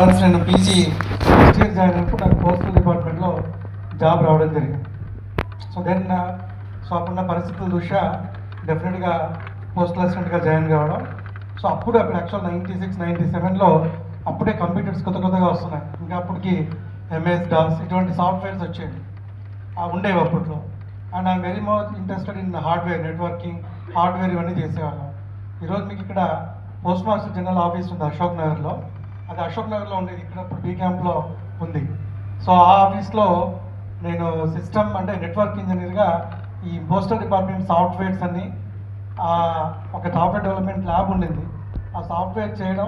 నేను PG first year join అయినప్పుడు నాకు పోస్టల్ డిపార్ట్మెంట్లో జాబ్ రావడం జరిగింది. సో అప్పుడున్న పరిస్థితుల దృష్ట్యా డెఫినెట్గా పోస్టల్ అసిస్టెంట్గా జాయిన్ కావడం. సో అప్పుడు యాక్చువల్ 96, 97లో అప్పుడే కంప్యూటర్స్ కొత్తగా వస్తున్నాయి. ఇంకా అప్పటికి ఎంఎస్ డాస్ ఇటువంటి సాఫ్ట్వేర్స్ వచ్చేవి ఉండేవి అప్పట్లో. And I'm very much interested in hardware, networking, hardware ఇవన్నీ చేసేవాళ్ళం. ఈరోజు మీకు ఇక్కడ పోస్ట్ మాస్టర్ జనరల్ ఆఫీస్ ఉంది అశోక్ నగర్లో. అది అశోక్ నగర్లో ఉండేది, ఇక్కడ ఇప్పుడు బీ క్యాంప్లో ఉంది. సో ఆ ఆఫీస్లో నేను సిస్టమ్ అంటే నెట్వర్క్ ఇంజనీర్గా ఈ పోస్టల్ డిపార్ట్మెంట్ సాఫ్ట్వేర్స్ అన్ని ఒక సాఫ్ట్వేర్ డెవలప్మెంట్ ల్యాబ్ ఉండింది. ఆ సాఫ్ట్వేర్ చేయడం,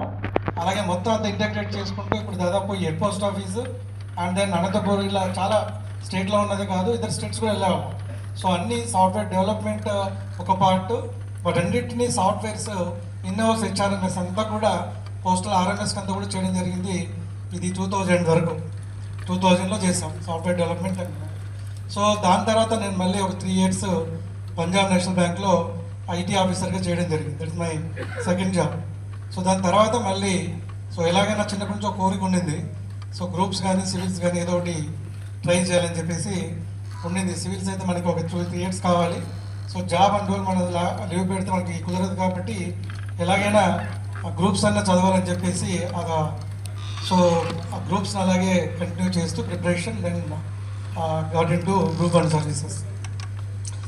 అలాగే మొత్తం అంతా ఇంటెగ్రేట్ చేసుకుంటూ ఇప్పుడు దాదాపు head post office and then Anantapur ఇలా చాలా స్టేట్లో ఉన్నది కాదు, ఇతర స్టేట్స్ కూడా వెళ్ళాము. సో అన్ని సాఫ్ట్వేర్ డెవలప్మెంట్ ఒక పార్ట్, వాటన్నిటినీ సాఫ్ట్వేర్స్ ఇన్హౌస్ హెచ్ఆర్ఎంఎస్ అంతా కూడా పోస్టల్ ఆర్ఎంఎస్కి అంతా కూడా చేయడం జరిగింది. ఇది 2000 వరకు 2000లో చేసాం సాఫ్ట్వేర్ డెవలప్మెంట్. సో దాని తర్వాత నేను మళ్ళీ ఒక 3 years పంజాబ్ నేషనల్ బ్యాంక్లో ఐటీ ఆఫీసర్గా చేయడం జరిగింది. That is my second job. So దాని తర్వాత మళ్ళీ ఎలాగైనా చిన్నప్పటి నుంచి ఒక కోరిక ఉండింది. సో గ్రూప్స్ కానీ సివిల్స్ కానీ ఏదో ఒకటి ట్రై చేయాలని చెప్పేసి ఉండింది. సివిల్స్ అయితే మనకి ఒక 2-3 years కావాలి. సో జాబ్ అందువల్ల మన లీవ్ పెడితే మనకి కుదరదు కాబట్టి ఎలాగైనా ఆ గ్రూప్స్ అన్న చదవాలని చెప్పేసి సో ఆ గ్రూప్స్ని అలాగే కంటిన్యూ చేస్తూ preparation then got into group 1 services.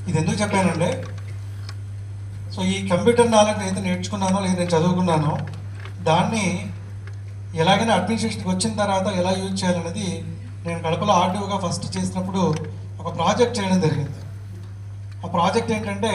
ఇది ఎందుకు చెప్పానంటే, సో ఈ కంప్యూటర్ నాలెడ్జ్ ఏదైతే నేర్చుకున్నానో లేదా నేను చదువుకున్నానో దాన్ని ఎలాగైనా అడ్మినిస్ట్రేషన్కి వచ్చిన తర్వాత ఎలా యూజ్ చేయాలనేది నేను కడపలో ఆర్డీఓగా ఫస్ట్ చేసినప్పుడు ఒక ప్రాజెక్ట్ చేయడం జరిగింది. ఆ ప్రాజెక్ట్ ఏంటంటే